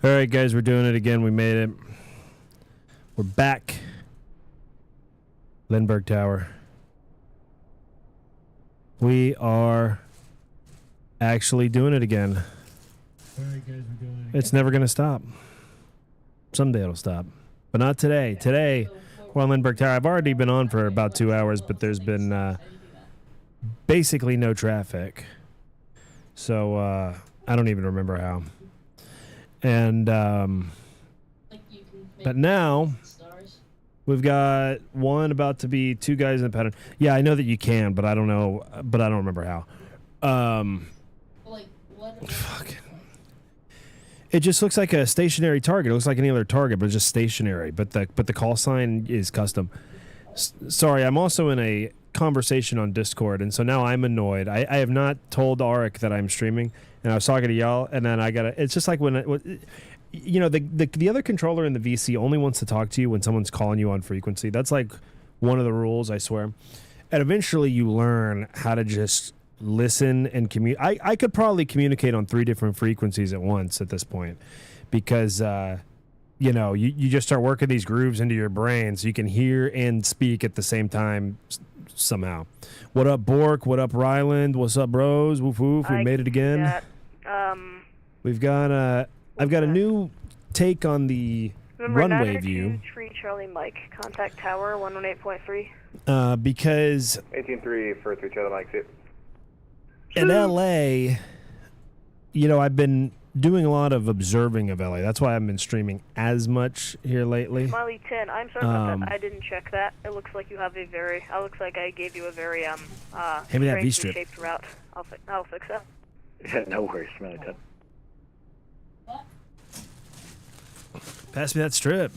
All right, guys, we're doing it again. We made it. We're back. Lindbergh Tower. We are actually doing it again. All right, guys, we're doing it again. It's never going to stop. Someday it'll stop. But not today. Today, we're on Lindbergh Tower. I've already been on for about 2 hours, but there's been basically no traffic. So, I don't even remember how. And, but now, we've got one about to be two guys in the pattern. Yeah, I know that you can, but I don't know, but I don't remember how. Fucking. It just looks like a stationary target. It looks like any other target, but it's just stationary. But the call sign is custom. Sorry, I'm also in a conversation on Discord, and so now I'm annoyed. I have not told Arik that I'm streaming, and I was talking to y'all, and then I gotta. It's just like when you know, the other controller in the VC only wants to talk to you when someone's calling you on frequency. That's like one of the rules, I swear. And eventually you learn how to just listen and communicate. I could probably communicate on 3 different frequencies at once at this point because, you know, you just start working these grooves into your brain so you can hear and speak at the same time somehow. What up, Bork? What up, Ryland? What's up, bros? Woof woof. We made it again. We've got I've got a new take on the runway view. Charlie Mike, contact tower 118.3. Because 18.3 for 3 Charlie Mike. In LA, you know, I've been doing a lot of observing of LA. That's why I haven't been streaming as much here lately. Smiley 10, I'm sorry about that. I didn't check that. It looks like you have a very, it looks like I gave you a very, hand me that V-strip. shaped route. I'll fix that. Yeah, no worries, Smiley 10. Pass me that strip.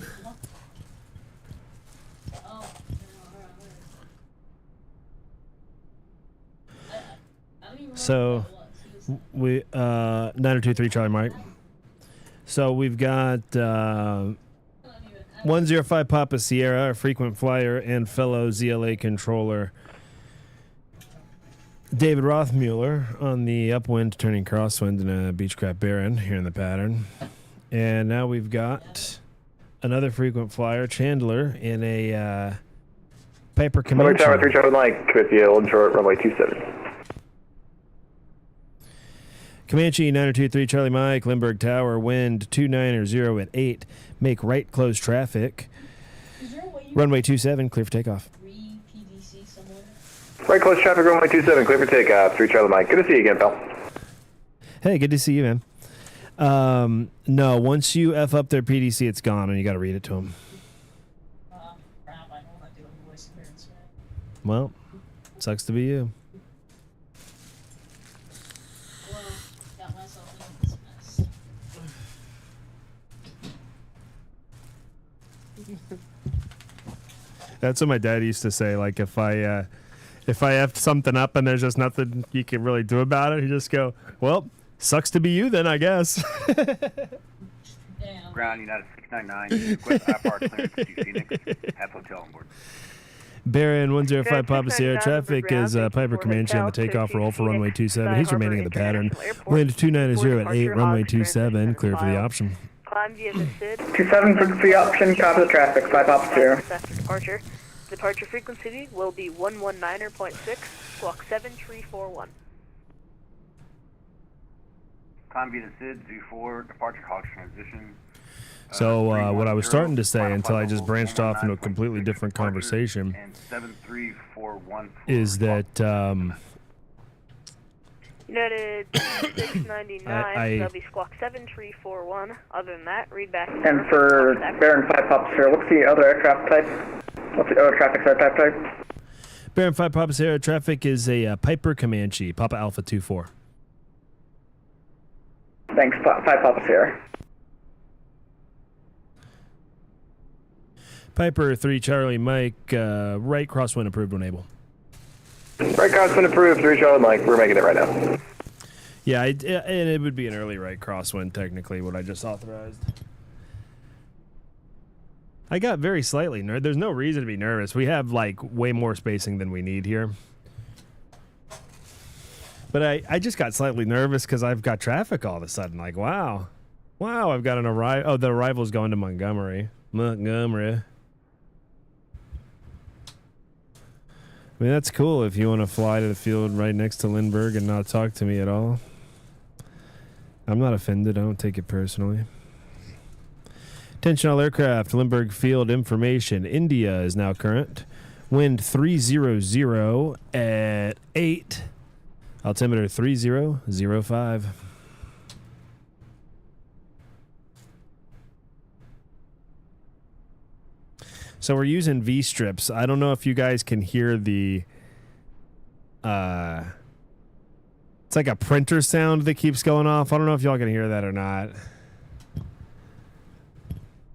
So, we 9023 Charlie Mike. So we've got 105 Papa Sierra, a frequent flyer and fellow ZLA controller, David Rothmuller on the upwind, turning crosswind in a Beechcraft Baron here in the pattern. And now we've got another frequent flyer, Chandler, in a Piper Comanche. Tower 3 Charlie Mike, with you, old short, runway 27. Comanche 923 Charlie Mike, Lindbergh Tower, wind 290 at 8. Make right, close traffic. Runway 27, clear for takeoff. Right, close traffic, runway 27, clear for takeoff. 3 Charlie Mike. Good to see you again, pal. Hey, good to see you, man. No, once you F up their PDC, it's gone, and you got to read it to them. Well, sucks to be you. That's what my dad used to say. Like if I F'd something up and there's just nothing you can really do about it, he just go, "Well, sucks to be you then, I guess." Ground United 699. Request IFR clearance to Phoenix. Have hotel on board. Baron 105 Papa Sierra. Traffic is Piper Comanche on the takeoff roll for runway 27. He's remaining in the pattern. Wind 290 at 8. Runway 27. Clear for the option. Climb via the SID. 27 for the option, copy the traffic, 5 Papa Sierra. Departure. Departure frequency will be 119.6, squawk 7341. Climb via the SID, Z4, departure Hawks transition. So what I was starting to say until I just branched off into a completely different conversation is that United 699, that'll be squawk 7341. Other than that, read back. And for Baron 5 Papa Sierra, what's the other aircraft type? What's the other traffic type? Baron 5 Papa Sierra. Traffic is a Piper Comanche, Papa Alpha 24. Thanks, 5 Papa Sierra. Piper 3 Charlie Mike, right crosswind approved when able. Right crosswind approved, 3 Charlie Mike. We're making it right now. Yeah, and it would be an early right crosswind, technically, what I just authorized. I got very slightly nervous. There's no reason to be nervous. We have, like, way more spacing than we need here. But I just got slightly nervous because I've got traffic all of a sudden. Like, wow. Wow, I've got an arrival. Oh, the arrival's going to Montgomery. Montgomery. I mean, that's cool if you want to fly to the field right next to Lindbergh and not talk to me at all. I'm not offended. I don't take it personally. Attention all aircraft. Lindbergh Field information. India is now current. Wind 300 at 8. Altimeter 3005. So we're using V-strips. I don't know if you guys can hear the it's like a printer sound that keeps going off. I don't know if y'all can hear that or not.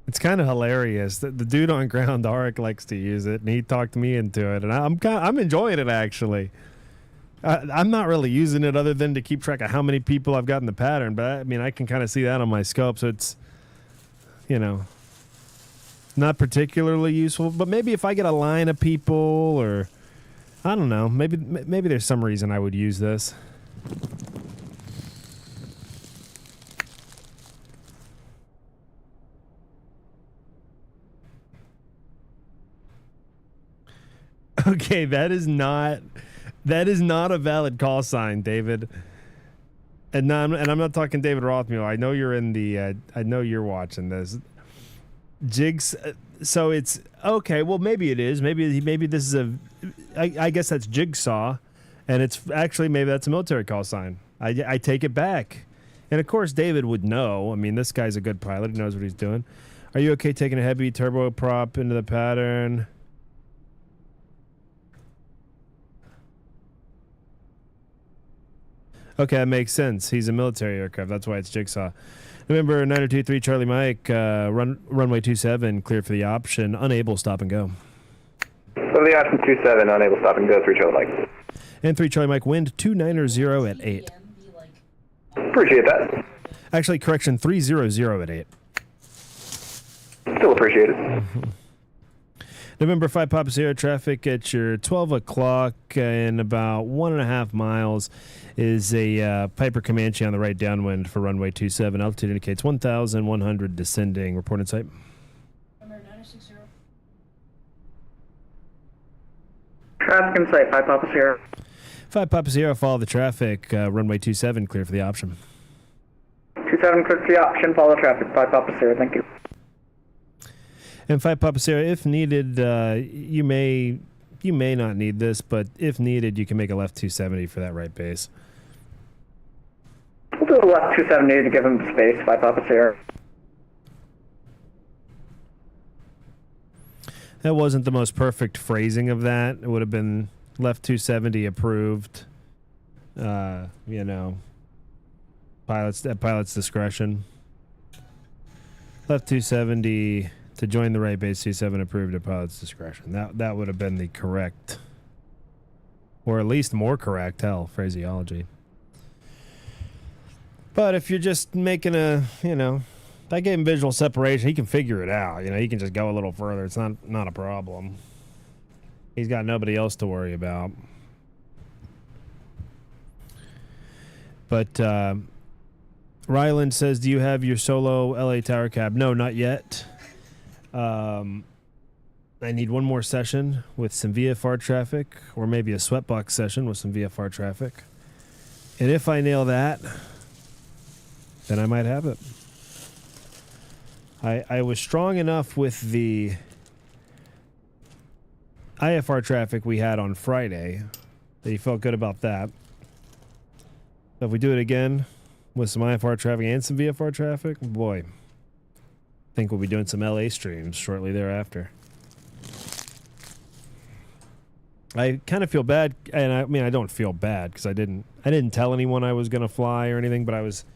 It's kind of hilarious. The dude on Ground Arc likes to use it, and he talked me into it, and I'm enjoying it actually. I'm not really using it other than to keep track of how many people I've got in the pattern, but I mean I can kind of see that on my scope, so it's, you know, not particularly useful. But maybe if I get a line of people, or I don't know, maybe there's some reason I would use this. Okay, that is not a valid call sign, David. And I'm not talking David Rothmüller. I know you're in the I know you're watching this. Jigs, so it's okay. Well, maybe it is. Maybe this is I guess that's Jigsaw, and it's actually maybe that's a military call sign. I take it back, and of course David would know. I mean, this guy's a good pilot. He knows what he's doing. Are you okay taking a heavy turboprop into the pattern? Okay, that makes sense. He's a military aircraft. That's why it's Jigsaw. November 923 Charlie Mike, runway 27, cleared for the option, unable, stop and go. So the option 27, unable, stop and go, 3 Charlie Mike. And 3 Charlie Mike, wind 290 at 8. Appreciate that. Actually, correction, 300 at 8. Still appreciate it. November 5 Papa Sierra, traffic at your 12 o'clock in about 1.5 miles is a Piper Comanche on the right downwind for runway 27. Altitude indicates 1,100 descending. Report in sight. Number 960. Traffic in sight, 5 Papa Sierra. 5 Papa Sierra, follow the traffic. Runway 27, clear for the option. 27, clear for the option, follow traffic, 5 Papa Sierra, thank you. And 5 Papa Sierra, if needed, you may not need this, but if needed, you can make a left 270 for that right base. We'll do a left 270 to give him space, 5 Papa Sierra. That wasn't the most perfect phrasing of that. It would have been left 270 approved. You know, pilot's discretion. Left 270 to join the right base 27 approved at pilot's discretion. That would have been the correct, or at least more correct, phraseology. But if you're just making I gave him visual separation, he can figure it out. You know, he can just go a little further. It's not a problem. He's got nobody else to worry about. But Ryland says, do you have your solo LA Tower cab? No, not yet. I need one more session with some VFR traffic, or maybe a sweatbox session with some VFR traffic. And if I nail that, then I might have it. I was strong enough with the IFR traffic we had on Friday that you felt good about that. So if we do it again with some IFR traffic and some VFR traffic, boy, I think we'll be doing some LA streams shortly thereafter. I kind of feel bad, and I mean I don't feel bad because I didn't tell anyone I was gonna fly or anything, but I was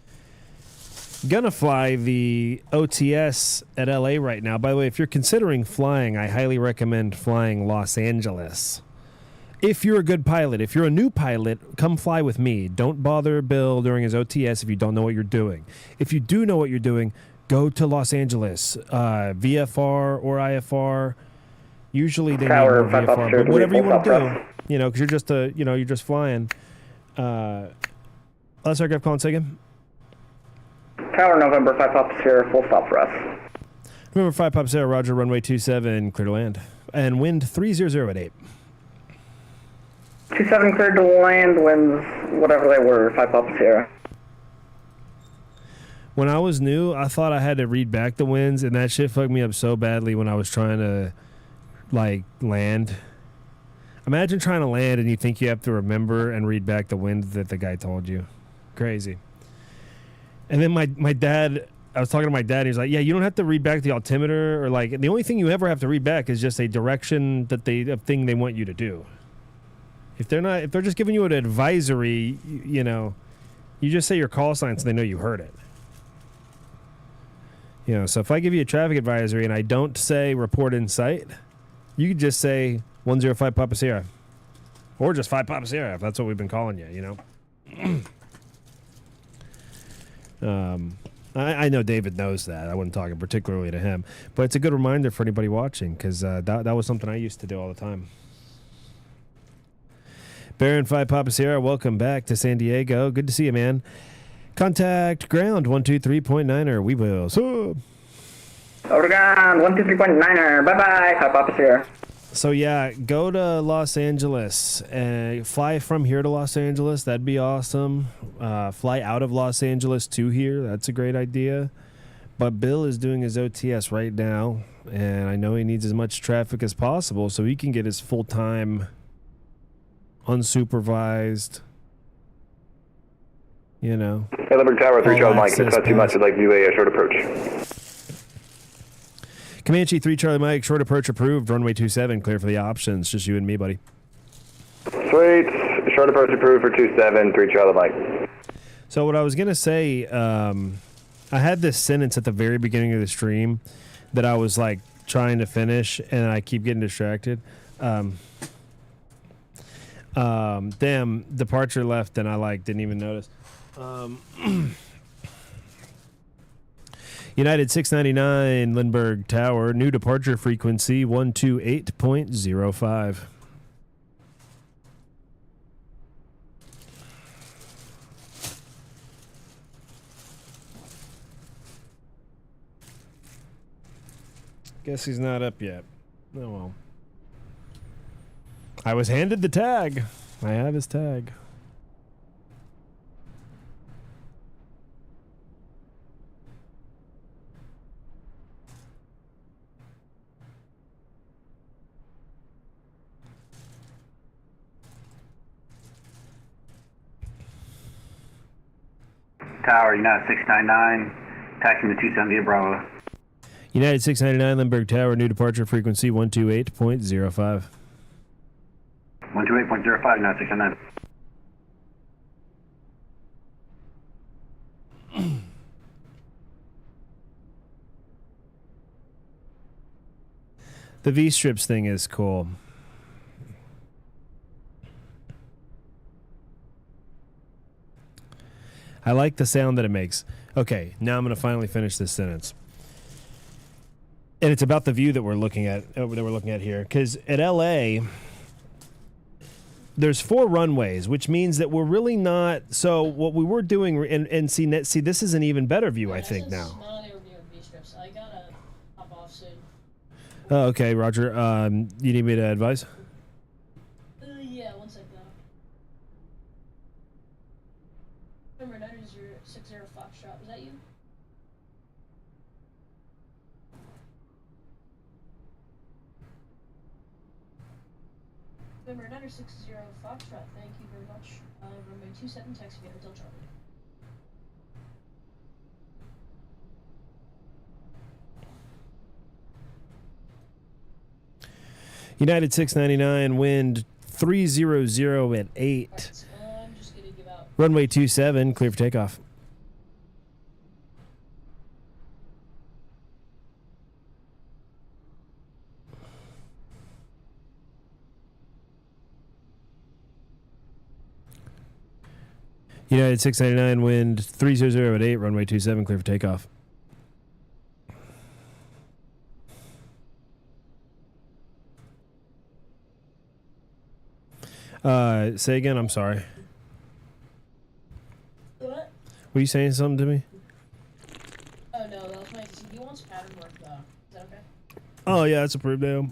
gonna fly the OTS at LA right now. By the way, if you're considering flying, I highly recommend flying Los Angeles. If you're a good pilot, if you're a new pilot, come fly with me. Don't bother Bill during his OTS if you don't know what you're doing. If you do know what you're doing, go to Los Angeles, VFR or IFR. Usually they need more VFR, but whatever you want to do, you know, because you're just flying. Last aircraft calling, say again. Tower November 5 Papa Sierra, full stop for us. Remember 5 Pop Sarah, Roger, runway 27, clear to land. And wind 300 at 8. 27 cleared to land, winds, whatever they were, 5 Papa Sierra. When I was new, I thought I had to read back the winds, and that shit fucked me up so badly when I was trying to, like, land. Imagine trying to land and you think you have to remember and read back the wind that the guy told you. Crazy. And then my dad, I was talking to my dad, and he's like, yeah, you don't have to read back the altimeter, or like, the only thing you ever have to read back is just a direction that a thing they want you to do. If they're just giving you an advisory, you know, you just say your call sign so they know you heard it. You know, so if I give you a traffic advisory and I don't say report in sight, you could just say 105 Papa Sierra. Or just 5 Papa Sierra, if that's what we've been calling you, you know? I know David knows that. I wasn't talking particularly to him. But it's a good reminder for anybody watching, because that was something I used to do all the time. Baron 5 Papa Sierra, welcome back to San Diego. Good to see you, man. Contact ground 123.9er. We will. So, Over to ground, 123.9er. Bye-bye, 5 Papa Sierra. So yeah, go to Los Angeles and fly from here to Los Angeles. That'd be awesome. Fly out of Los Angeles to here. That's a great idea. But Bill is doing his OTS right now, and I know he needs as much traffic as possible so he can get his full-time, unsupervised, you know. Hey, Limerick Tower, 3 Charlie Mike. It's not too much. I'd like to do a short approach. Comanche 3 Charlie Mike, short approach approved. Runway 27, clear for the options. Just you and me, buddy. Sweet. Short approach approved for 27, 3 Charlie Mike. So what I was going to say, I had this sentence at the very beginning of the stream that I was like trying to finish, and I keep getting distracted. Damn, departure left, and I didn't even notice. United 699 Lindbergh Tower, new departure frequency 128.05. Guess he's not up yet. Oh well. I was handed the tag. I have his tag. Tower, United 699, taxiing to 270 at Bravo. United 699 Lindbergh Tower, new departure frequency 128.05. 128.05, United 699. The V-strips thing is cool. I like the sound that it makes. Okay, now I'm going to finally finish this sentence. And it's about the view that we're looking at here. Because at LA, there's 4 runways, which means that we're really not. So what we were doing, and see, this is an even better view, I think now. I gotta hop off soon. Oh, okay, Roger. You need me to advise? Yeah, 1 second. Number 960 Foxtrot, was that you? Number 960 Foxtrot, thank you very much. Runway 27, taxi via Hotel Charlie. United 699, wind 300 at 8. Right, I'm just gonna give out. Runway 27, clear for takeoff. United 699, wind 300 at 8, runway 27, clear for takeoff. Say again, I'm sorry. What? Were you saying something to me? Oh no, that was my DC. He wants pattern work though. Is that okay? Oh yeah, that's approved now.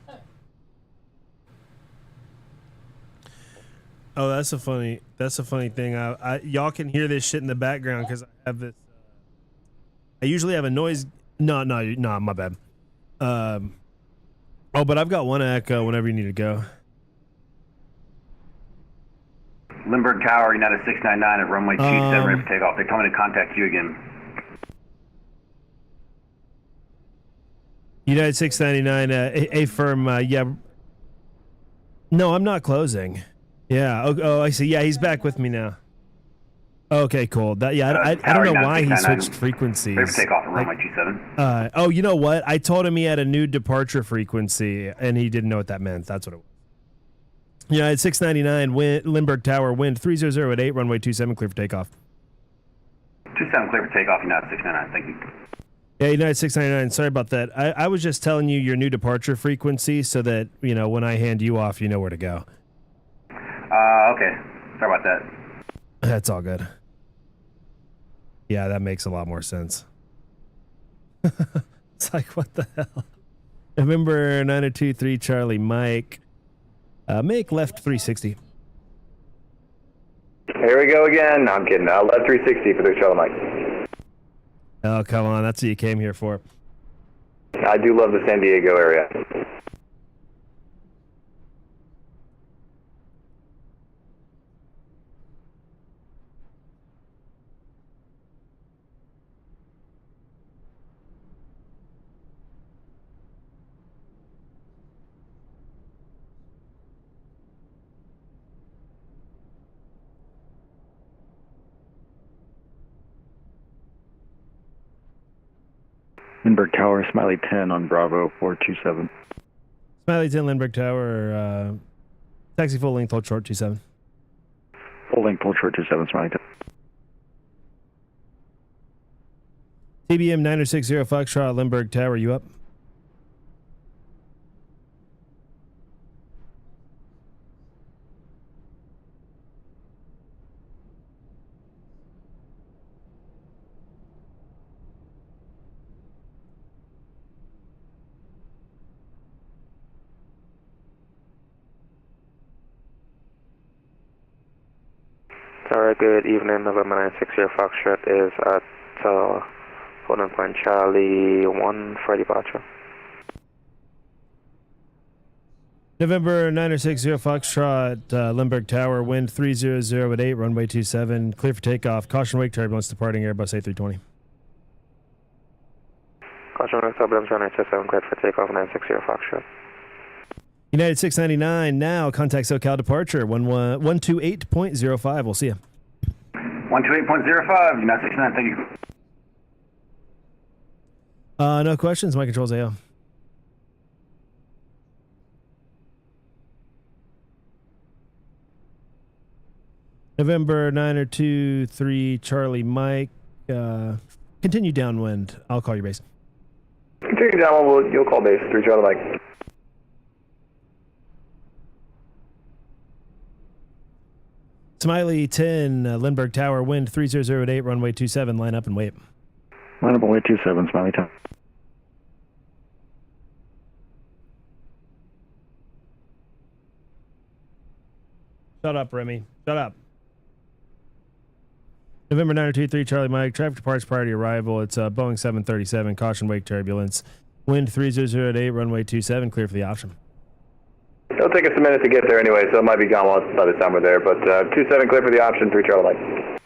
Okay. Oh, that's a funny thing. Y'all can hear this shit in the background because I have this. I usually have a noise. No, my bad. Oh, but I've got one echo whenever you need to go. Lindbergh Tower, United 699 at runway 27, ready for takeoff. They told me to contact you again. United 699, a firm, yeah. No, I'm not closing. Yeah. Oh, I see. Yeah, he's back with me now. Okay, cool. That I don't know why he switched frequencies. Ready for takeoff at runway 27. Oh, you know what? I told him he had a new departure frequency, and he didn't know what that meant. That's what it was. United 699, Lindbergh Tower, wind 300 at 8, runway 27, clear for takeoff. 27, clear for takeoff, United 699. Thank you. Yeah, United 699. Sorry about that. I was just telling you your new departure frequency so that, you know, when I hand you off, you know where to go. Okay. Sorry about that. That's all good. Yeah, that makes a lot more sense. It's like, what the hell? November 9023 Charlie Mike. Make left 360. Here we go again. No, I'm kidding. Left 360 for the Charlie Mike. Oh, come on. That's what you came here for. I do love the San Diego area. Lindbergh Tower, Smiley 10 on Bravo 427. Smiley 10, Lindbergh Tower, taxi full length, hold short 27. Full length, hold short 27, Smiley 10. TBM 960 Foxtrot, Lindbergh Tower, you up? Tower, good evening. November 960 Foxtrot is at holding point Charlie 1 for departure. November 960 Foxtrot, Lindbergh Tower, wind 300 at 8, runway 27, clear for takeoff. Caution wake turbulence departing Airbus A320. Caution wake turbulence, runway 27, clear for takeoff 960 Foxtrot. United 699, now contact SoCal departure, 128.05. We'll see you. 128.05, United 699, thank you. No questions, my controls AO. November 923 Charlie Mike, continue downwind. I'll call your base. Continue downwind, you'll call base 3 Charlie Mike. Smiley 10, Lindbergh Tower, wind 300 at 8, runway 27, line up and wait. Line up and wait 27, Smiley 10. Shut up, Remy. Shut up. November 923 Charlie Mike, traffic departs prior to arrival. It's Boeing 737, caution wake turbulence. Wind 300 at 8, runway 27, clear for the option. It'll take us a minute to get there anyway, so it might be gone by the time we're there, but 27 clear for the option, 3 Charlie Mike.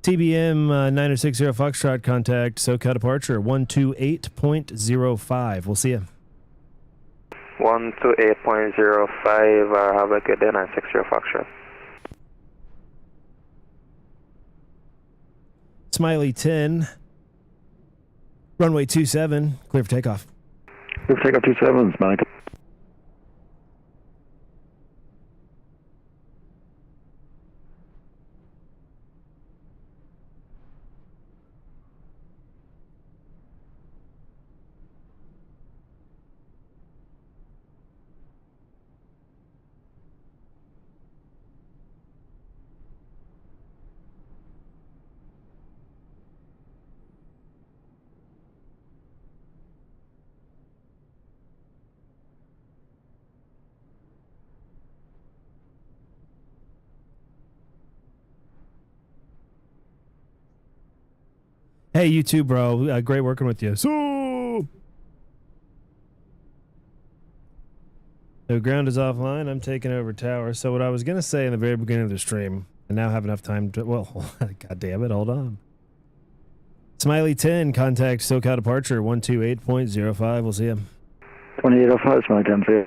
TBM 960 Foxtrot, contact SoCal departure, 128.05. We'll see you. 128.05, have a good day, 960 Foxtrot. Smiley 10, runway 27, clear for takeoff. Clear for takeoff 27, Smiley 10. Hey, you too, bro. Great working with you. So ground is offline. I'm taking over tower. So what I was gonna say in the very beginning of the stream, and now have enough time to. Well, god damn it, hold on. Smiley 10, contact SoCal departure 128.05. We'll see him. 2805, Smiley 10, see you.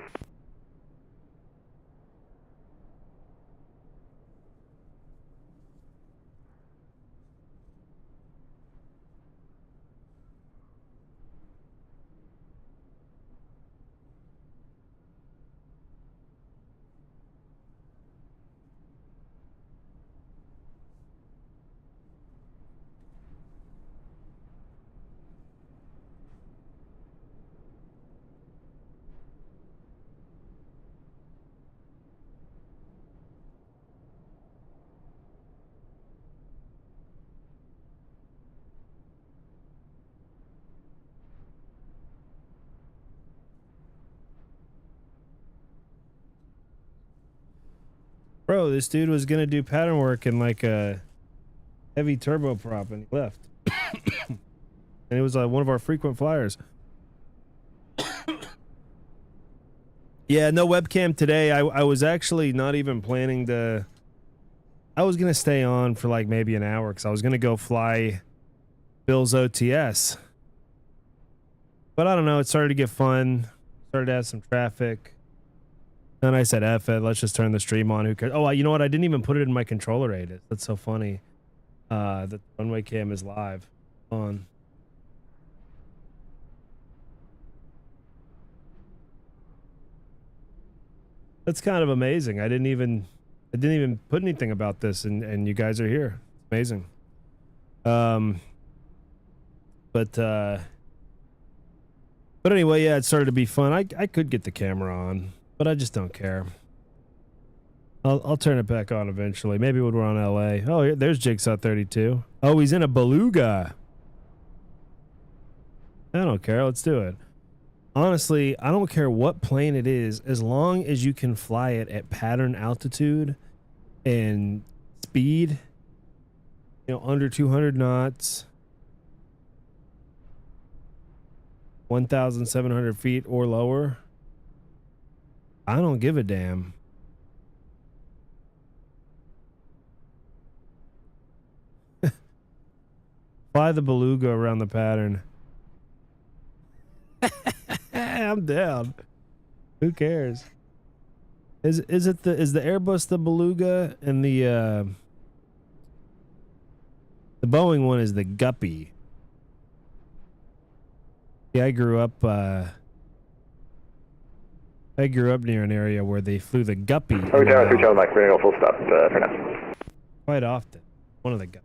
Bro, this dude was gonna do pattern work in like a heavy turboprop and he left. And it was one of our frequent flyers. Yeah, no webcam today. I was actually not even planning to. I was gonna stay on for like maybe an hour because I was gonna go fly Bill's OTS. But I don't know, it started to get fun. Started to have some traffic. Then I said, F it, let's just turn the stream on. Who cares? Oh, you know what? I didn't even put it in my controller aid. That's so funny. The runway cam is live on. That's kind of amazing. I didn't even put anything about this, and you guys are here. It's amazing. But anyway, yeah, it started to be fun. I could get the camera on, but I just don't care. I'll turn it back on eventually. Maybe when we're on LA. Oh, there's Jigsaw 32. Oh, he's in a beluga. I don't care. Let's do it. Honestly, I don't care what plane it is, as long as you can fly it at pattern altitude and speed, under 200 knots, 1,700 feet or lower. I don't give a damn. Fly the beluga around the pattern. I'm down. Who cares? Is the Airbus the beluga and the Boeing one is the Guppy? Yeah, I grew up near an area where they flew the Guppy. Tower 3 Charlie Mike, we're gonna go full stop for now. Quite often. One of the Guppy.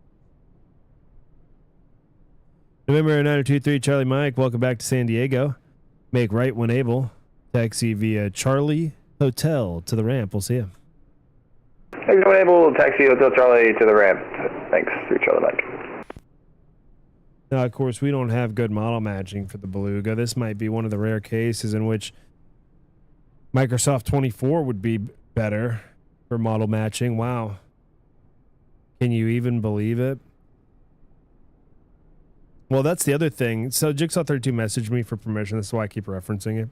November 923 Charlie Mike, welcome back to San Diego. Make right when able. Taxi via Charlie Hotel to the ramp. We'll see you. Hey, when able, taxi Hotel Charlie to the ramp. Thanks, 3 Charlie Mike. Now, of course, we don't have good model matching for the Beluga. This might be one of the rare cases in which Microsoft 24 would be better for model matching. Wow. Can you even believe it? Well, that's the other thing. So Jigsaw 32 messaged me for permission. That's why I keep referencing it.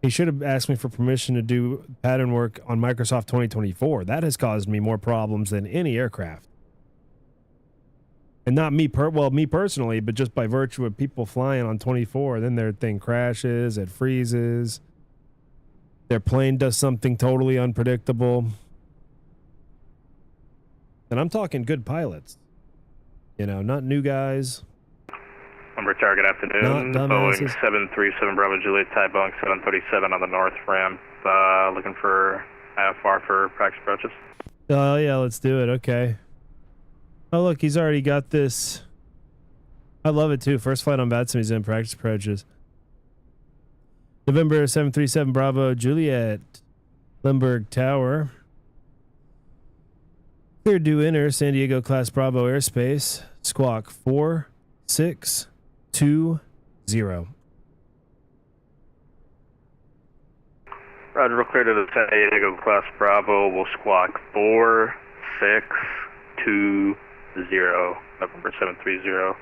He should have asked me for permission to do pattern work on Microsoft 2024. That has caused me more problems than any aircraft. And not me me personally, but just by virtue of people flying on 24, then their thing crashes, it freezes. Their plane does something totally unpredictable. And I'm talking good pilots. Not new guys. Number tower, good afternoon. Boeing 737 Bravo Juliet type Boeing 737 on the north ramp. Looking for IFR for practice approaches. Oh, yeah, let's do it. Okay. Oh, look, he's already got this. I love it, too. First flight on VATSIM, he's in practice approaches. November 737 Bravo Juliet, Limburg Tower. Cleared to enter San Diego Class Bravo airspace. Squawk 4620. Roger, we're clear to the San Diego Class Bravo. We'll squawk 4620. November 730.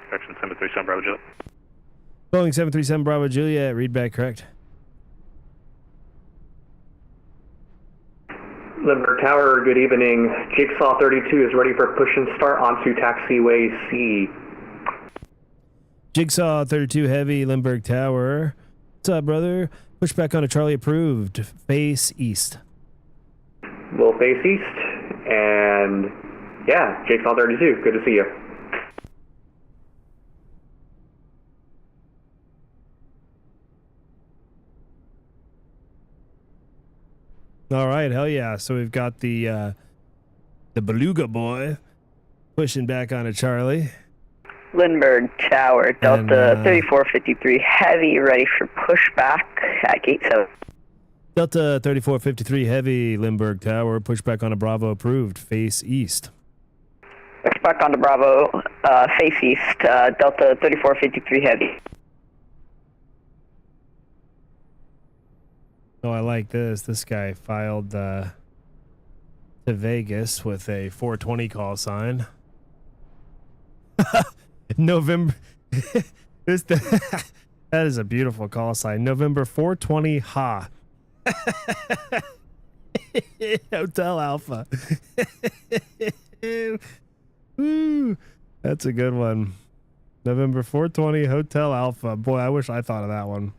correction, 737 Bravo Juliet. Boeing 737 Bravo Juliet, read back correct. Limburg Tower, good evening. Jigsaw 32 is ready for push and start onto taxiway C. Jigsaw 32 Heavy, Limburg Tower. What's up, brother? Push back onto Charlie approved. Face east. We'll face east, and yeah, Jigsaw 32, good to see you. All right, hell yeah. So we've got the Beluga boy pushing back onto Charlie. Lindbergh Tower, Delta 3453 Heavy, ready for pushback at Gate 7. Delta 3453 Heavy, Limburg Tower, pushback onto Bravo approved, face east. Pushback onto Bravo, face east, Delta 3453 Heavy. Oh, I like this. This guy filed to Vegas with a 420 call sign. November. That is a beautiful call sign. November 420 Ha. Hotel Alpha. Woo, that's a good one. November 420 Hotel Alpha. Boy, I wish I thought of that one.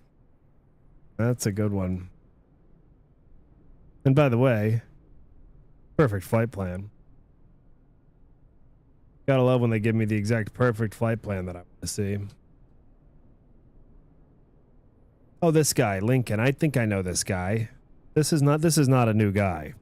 That's a good one. And by the way, perfect flight plan. Gotta love when they give me the exact perfect flight plan that I want to see. Oh, this guy, Lincoln. I think I know this guy. This is not a new guy.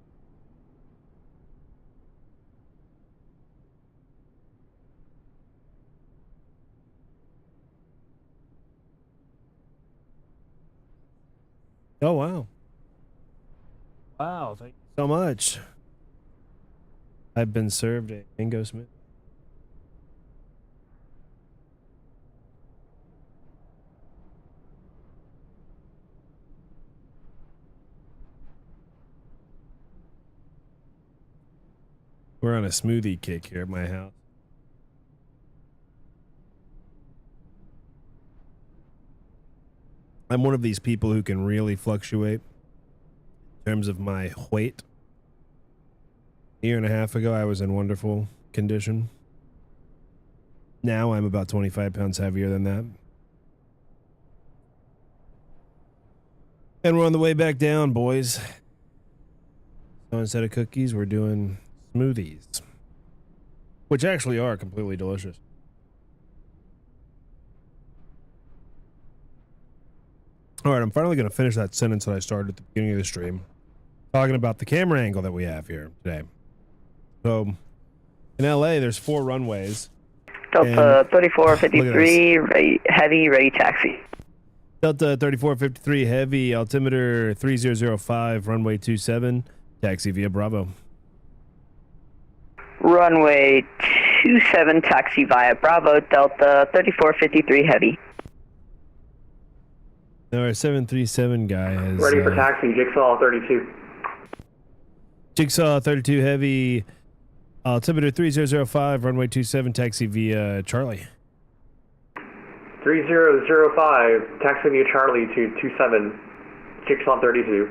Oh, wow. Wow, thank you so much. I've been served a Bingo Smith. We're on a smoothie kick here at my house. I'm one of these people who can really fluctuate in terms of my weight. A year and a half ago, I was in wonderful condition. Now I'm about 25 pounds heavier than that. And we're on the way back down, boys. So instead of cookies, we're doing smoothies, which actually are completely delicious. All right, I'm finally going to finish that sentence that I started at the beginning of the stream, talking about the camera angle that we have here today. So, in LA, there's 4 runways. Delta 3453 ready, heavy, ready taxi. Delta 3453 Heavy, altimeter 3005, runway 27, taxi via Bravo. Runway 27, taxi via Bravo, Delta 3453 Heavy. Now our 737 guy has... Ready for taxi, Jigsaw 32. Jigsaw 32 Heavy, altimeter 3005, runway 27, taxi via Charlie. 3005, taxi via Charlie to 27, Jigsaw 32.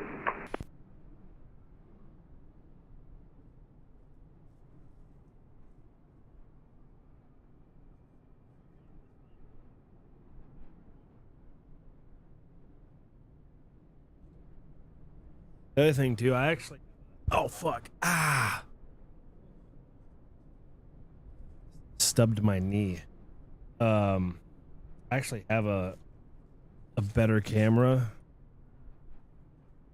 The other thing too, I actually... Oh, fuck. Ah! Stubbed my knee. I actually have a better camera.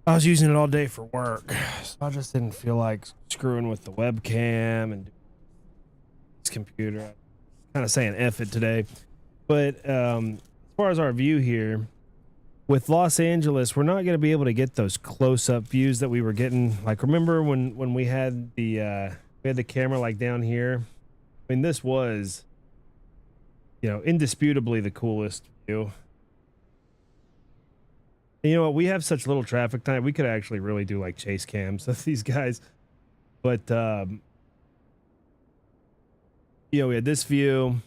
I was using it all day for work, so I just didn't feel like screwing with the webcam and this computer. I'm kind of saying F it today. But as far as our view here, with Los Angeles, we're not going to be able to get those close-up views that we were getting. Like, remember when we had the camera like down here? I mean, this was, you know, indisputably the coolest view. And you know what? We have such little traffic time. We could actually really do like chase cams of these guys. But you know, we had this view,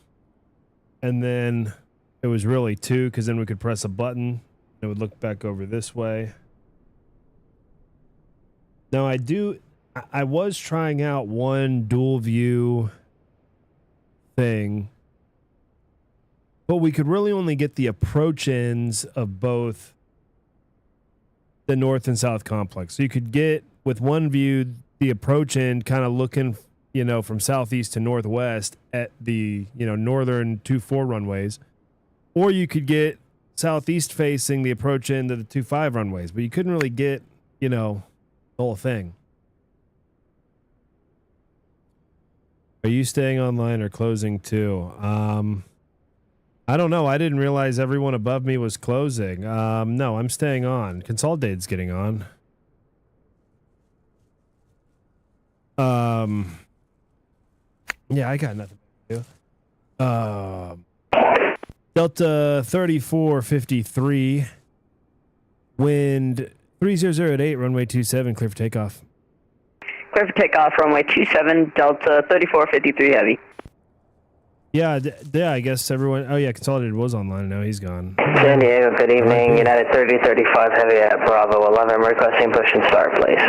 and then it was really 2 because then we could press a button. It would look back over this way. Now I was trying out one dual view thing, but we could really only get the approach ends of both the north and south complex. So you could get with one view the approach end kind of looking, from southeast to northwest at the, northern 2-4 runways, or you could get southeast facing the approach end of the 2-5 runways, but you couldn't really get, the whole thing. Are you staying online or closing too? I don't know. I didn't realize everyone above me was closing. No, I'm staying on. Consolidated's getting on. Yeah, I got nothing to do. Delta 3453, wind 3008 at 8, runway 27, clear for takeoff. Clear for takeoff, runway 27, Delta 3453 heavy. Yeah, I guess everyone. Oh yeah, Consolidated was online. Now he's gone. San Diego, good evening. United 3035 heavy at Bravo 11. Requesting push and start, please.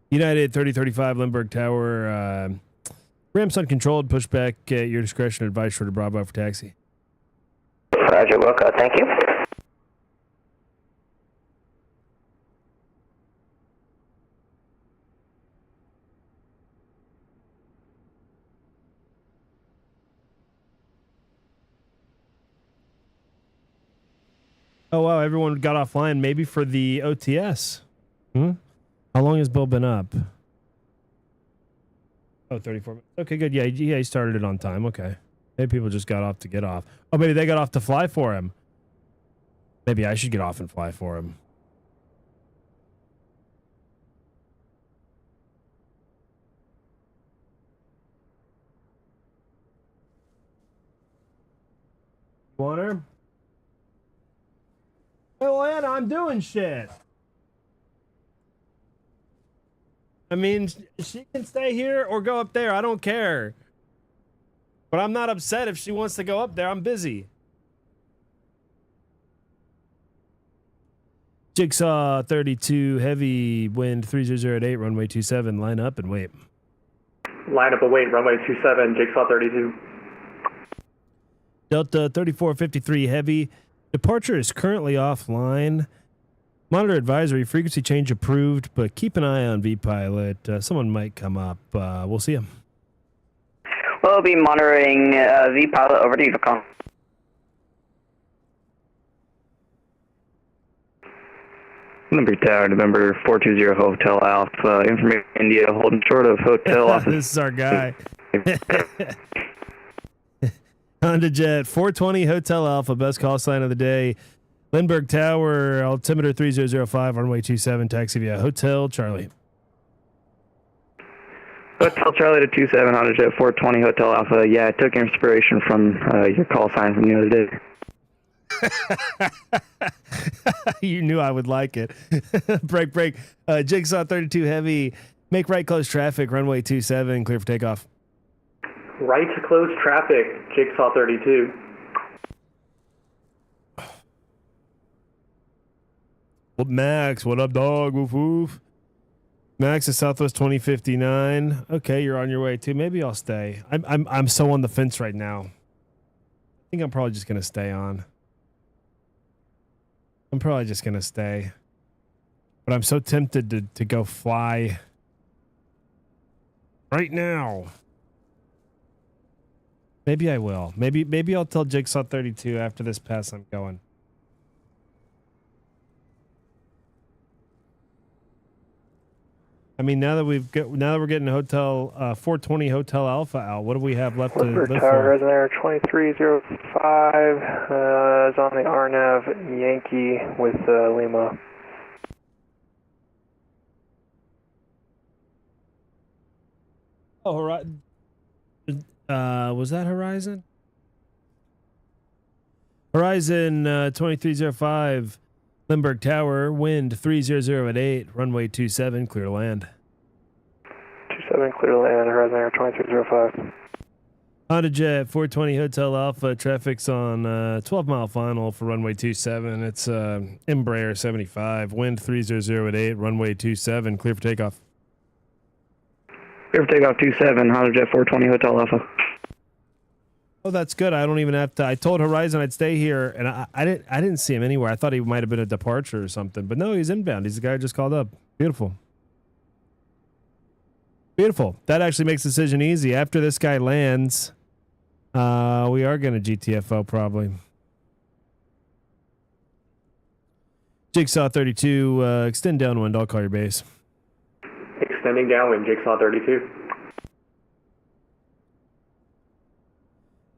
United 3035 Lindbergh Tower. Ramps uncontrolled. Pushback at your discretion. Advice short of Bravo for taxi. Roger, Wilco. Thank you. Oh wow, everyone got offline. Maybe for the OTS. How long has Bill been up? Oh, 34 minutes. Okay, good. Yeah, he started it on time. Okay. Maybe people just got off to get off. Oh, maybe they got off to fly for him. Maybe I should get off and fly for him. Want her? Hey, Lana, I'm doing shit. I mean, she can stay here or go up there. I don't care. But I'm not upset if she wants to go up there. I'm busy. Jigsaw 32, heavy wind 3008 at 8, runway 27. Line up and wait. Line up and wait, runway 27, Jigsaw 32. Delta 3453, heavy. Departure is currently offline. Monitor advisory, frequency change approved, but keep an eye on VPilot. Someone might come up. We'll see him. We'll be monitoring VPilot over to you, Vicom. Lindbergh Tower, November 420 Hotel Alpha, information India, holding short of Hotel Office. This is our guy. Honda Jet 420 Hotel Alpha, best call sign of the day. Lindbergh Tower, altimeter 3005, runway 27, taxi via Hotel Charlie. Hotel Charlie to 27, Honda Jet 420 Hotel Alpha. Yeah, I took inspiration from your call sign from the other day. You knew I would like it. break. Jigsaw 32 heavy. Make right close traffic, runway 27, clear for takeoff. Right to close traffic, Jigsaw 32. What Max? What up, dog? Woof woof. Max is Southwest 2059. Okay, you're on your way too. Maybe I'll stay. I'm so on the fence right now. I think I'm probably just gonna stay on. I'm probably just gonna stay. But I'm so tempted to go fly right now. Maybe I will. Maybe I'll tell Jigsaw 32 after this pass I'm going. I mean, now that we're getting Hotel 420 Hotel Alpha out, what do we have left to live Tower, for? Resonator 2305 is on the RNAV Yankee with Lima. Oh, Horizon. Was that Horizon? Horizon 2305, Limburg Tower, wind 300 at 8, runway 27, clear to land. 27, clear to land, Horizon Air 2305. Honda Jet 420 Hotel Alpha, traffic's on 12-mile final for runway 27. It's Embraer 75, wind 300 at 8, runway 27, clear for takeoff. Clear for takeoff 27, Honda Jet 420 Hotel Alpha. Oh, that's good. I don't even have to. I told Horizon I'd stay here, and I didn't see him anywhere. I thought he might have been a departure or something, but no, he's inbound. He's the guy who just called up. Beautiful. Beautiful. That actually makes the decision easy. After this guy lands, we are going to GTFO probably. Jigsaw 32, extend downwind. I'll call your base. Extending downwind, Jigsaw 32.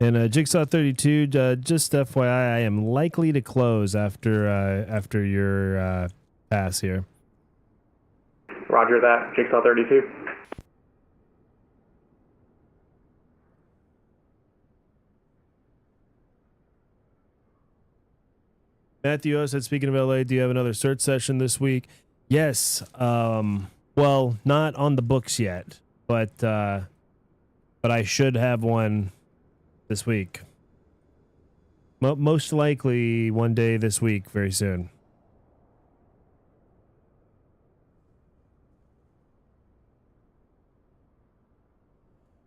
And Jigsaw 32, just FYI, I am likely to close after your pass here. Roger that, Jigsaw 32. Matthew O said, speaking of LA, do you have another search session this week? Yes. Well, not on the books yet, but I should have one this week. Most likely one day this week, very soon.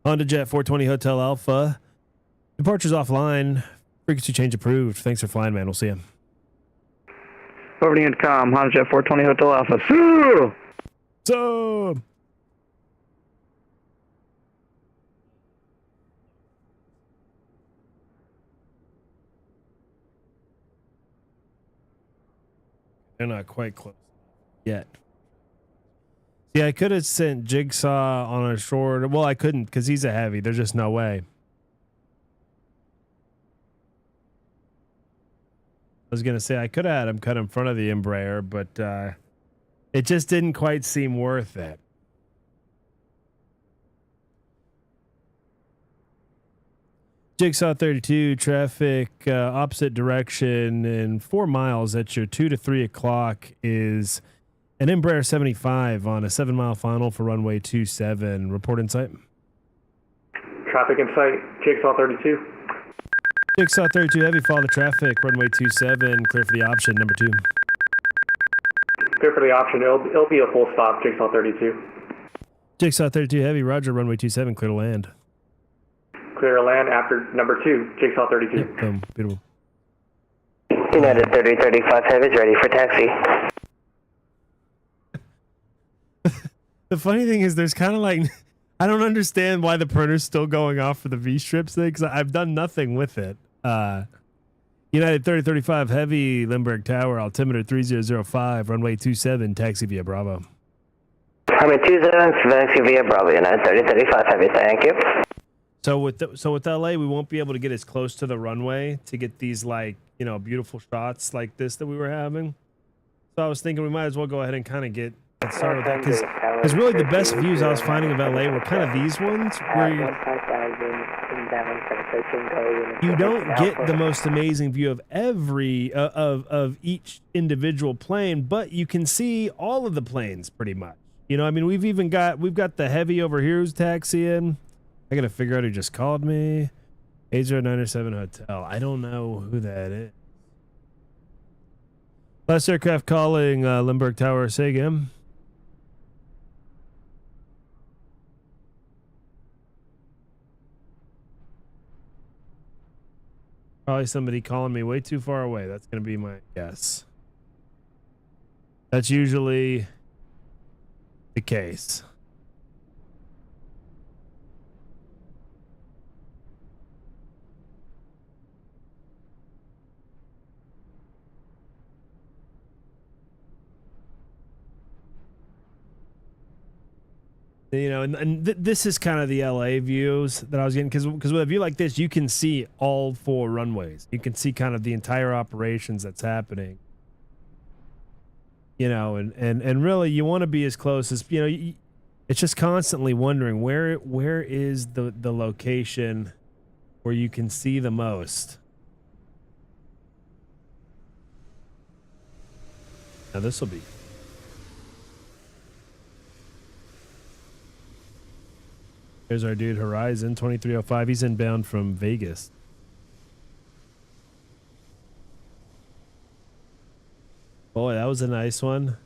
Honda Jet 420 Hotel Alpha. Departure's offline. Frequency change approved. Thanks for flying, man. We'll see you. Over to intercom, Honda Jet 420 Hotel Alpha. Sue! So. They're not quite close yet. See, I could have sent Jigsaw on a short. Well, I couldn't because he's a heavy. There's just no way. I was going to say I could have had him cut in front of the Embraer, but it just didn't quite seem worth it. Jigsaw 32, traffic opposite direction in 4 miles at your 2 to 3 o'clock is an Embraer 75 on a 7-mile final for runway 27. Report in sight. Traffic in sight, Jigsaw 32. Jigsaw 32 heavy, follow the traffic, runway 27, clear for the option, number 2. Clear for the option, it'll be a full stop, Jigsaw 32. Jigsaw 32 heavy, roger, runway 27, clear to land. Clear to land after number 2, Jigsaw 32. Yep, boom, beautiful. United 3035 Heavy is ready for taxi. The funny thing is there's kind of like, I don't understand why the printer's still going off for the V-strips thing, because I've done nothing with it. United 3035 Heavy, Limburg Tower, altimeter 3005, runway 27, taxi via Bravo. Runway 27, taxi via Bravo, United 3035 Heavy, thank you. So with LA, we won't be able to get as close to the runway to get these, like, you know, beautiful shots like this that we were having. So I was thinking we might as well go ahead and kind of get started with that, because really the best views I was finding of LA were kind of these ones where you don't get the most amazing view of every of each individual plane, but you can see all of the planes pretty much. You know, I mean, we've got the heavy over here who's taxiing. I gotta figure out who just called me. 8097 Hotel. I don't know who that is. Last aircraft calling Limburg Tower. Say again. Probably somebody calling me way too far away. That's going to be my guess. That's usually the case. You know, and this is kind of the LA views that I was getting, because with a view like this, you can see all 4 runways. You can see kind of the entire operations that's happening. You know, and really, you want to be as close as, you know. It's just constantly wondering where is the location where you can see the most. Now this will be. Here's our dude Horizon 2305. He's inbound from Vegas. Boy, that was a nice one.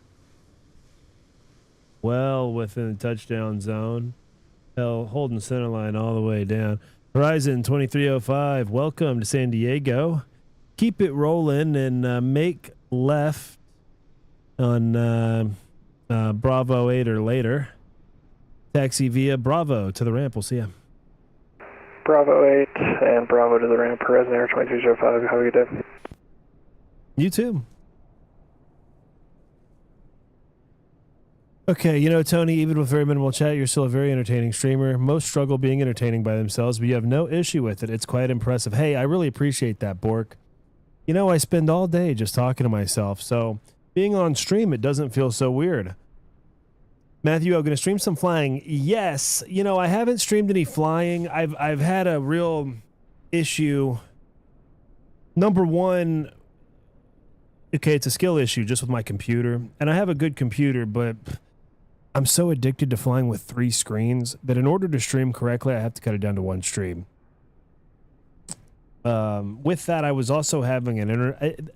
Well within the touchdown zone. Hell, holding center line all the way down. Horizon 2305, welcome to San Diego. Keep it rolling and make left on Bravo 8 or later. Taxi via Bravo to the ramp. We'll see you. Bravo 8 and Bravo to the ramp. Horizon Air 2305. Have a good day. You too. Okay, you know, Tony, even with very minimal chat, you're still a very entertaining streamer. Most struggle being entertaining by themselves, but you have no issue with it. It's quite impressive. Hey, I really appreciate that, Bork. You know, I spend all day just talking to myself, so being on stream, it doesn't feel so weird. Matthew, I'm going to stream some flying. Yes, you know, I haven't streamed any flying. I've had a real issue. Number one, okay, it's a skill issue just with my computer, and I have a good computer, but I'm so addicted to flying with 3 screens that in order to stream correctly, I have to cut it down to 1 stream. With that, I was also having an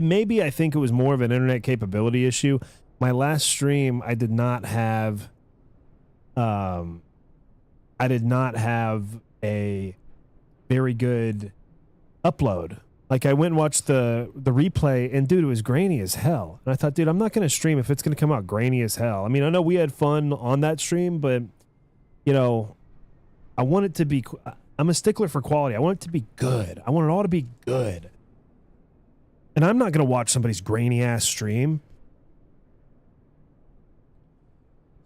maybe I think it was more of an internet capability issue. My last stream, I did not have a very good upload. Like, I went and watched the replay, and dude, it was grainy as hell. And I thought, dude, I'm not going to stream if it's going to come out grainy as hell. I mean, I know we had fun on that stream, but, you know, I want it to be... I'm a stickler for quality. I want it to be good. I want it all to be good. And I'm not going to watch somebody's grainy-ass stream.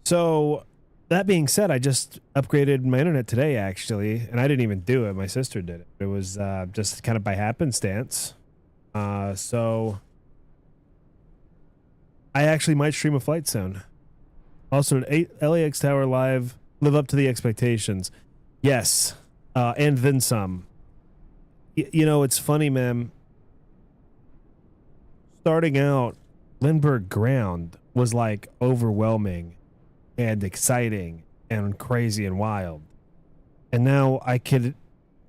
So... that being said, I just upgraded my internet today, actually, and I didn't even do it. My sister did it. It was just kind of by happenstance. So I actually might stream a flight soon. Also, an LAX Tower Live, live up to the expectations. Yes, and then some. You know, it's funny, man. Starting out, Lindbergh Ground was like overwhelming and exciting and crazy and wild. And now I could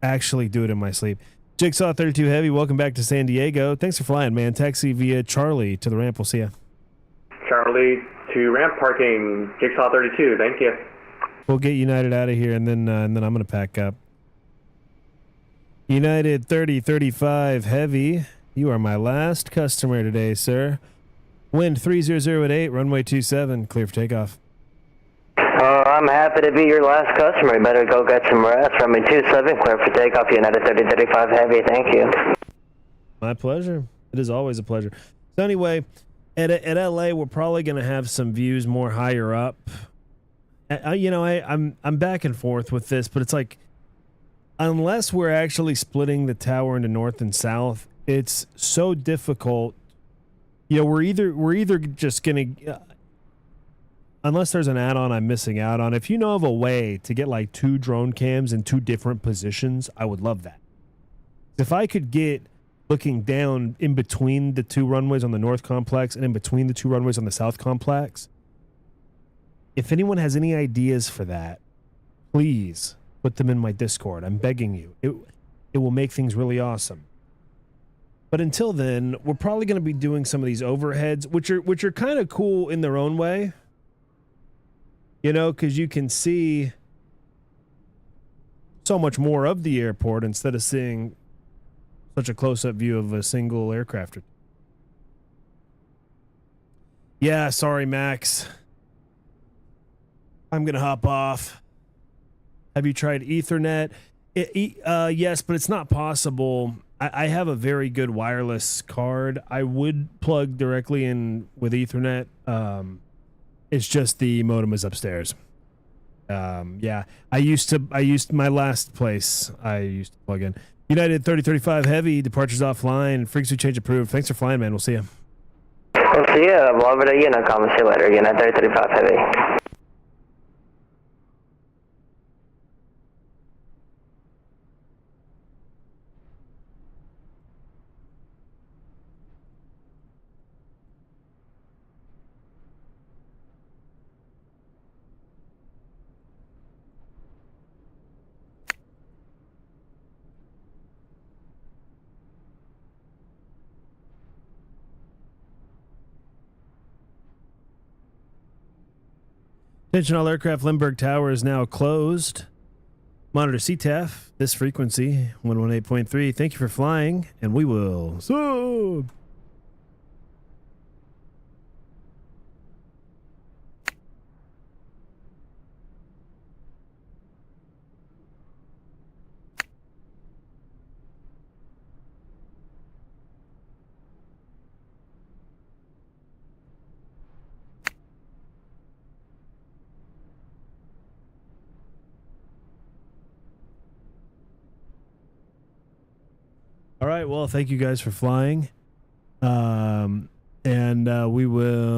actually do it in my sleep. Jigsaw 32 Heavy, welcome back to San Diego. Thanks for flying, man. Taxi via Charlie to the ramp. We'll see ya. Charlie to ramp parking. Jigsaw 32, thank you. We'll get United out of here, and then I'm going to pack up. United 3035 Heavy, you are my last customer today, sir. Wind 300 runway 27, clear for takeoff. I'm happy to be your last customer. You better go get some rest. Runway 27, clear for takeoff. United 3035 Heavy, thank you. My pleasure. It is always a pleasure. So anyway, at LA, we're probably going to have some views more higher up. You know, I'm back and forth with this, but it's like, unless we're actually splitting the tower into north and south, it's so difficult. You know, we're either just going to... unless there's an add-on I'm missing out on. If you know of a way to get like 2 drone cams in 2 different positions, I would love that. If I could get looking down in between the 2 runways on the north complex and in between the 2 runways on the south complex, if anyone has any ideas for that, please put them in my Discord. I'm begging you. It will make things really awesome. But until then, we're probably going to be doing some of these overheads, which are kind of cool in their own way. You know, because you can see so much more of the airport instead of seeing such a close-up view of a single aircraft. Yeah, sorry, Max. I'm going to hop off. Have you tried Ethernet? Yes, but it's not possible. I have a very good wireless card. I would plug directly in with Ethernet. It's just the modem is upstairs. Yeah, I used my last place. I used to plug in. United 3035 Heavy, departures offline. Frequency change approved. Thanks for flying, man. We'll see you. We'll see you. I'm over to Unit. I'll see you later. Unit 3035 Heavy. Attention all aircraft, Lindbergh Tower is now closed. Monitor CTAF, this frequency, 118.3. Thank you for flying, and we will sub. All right, well, thank you guys for flying. And we will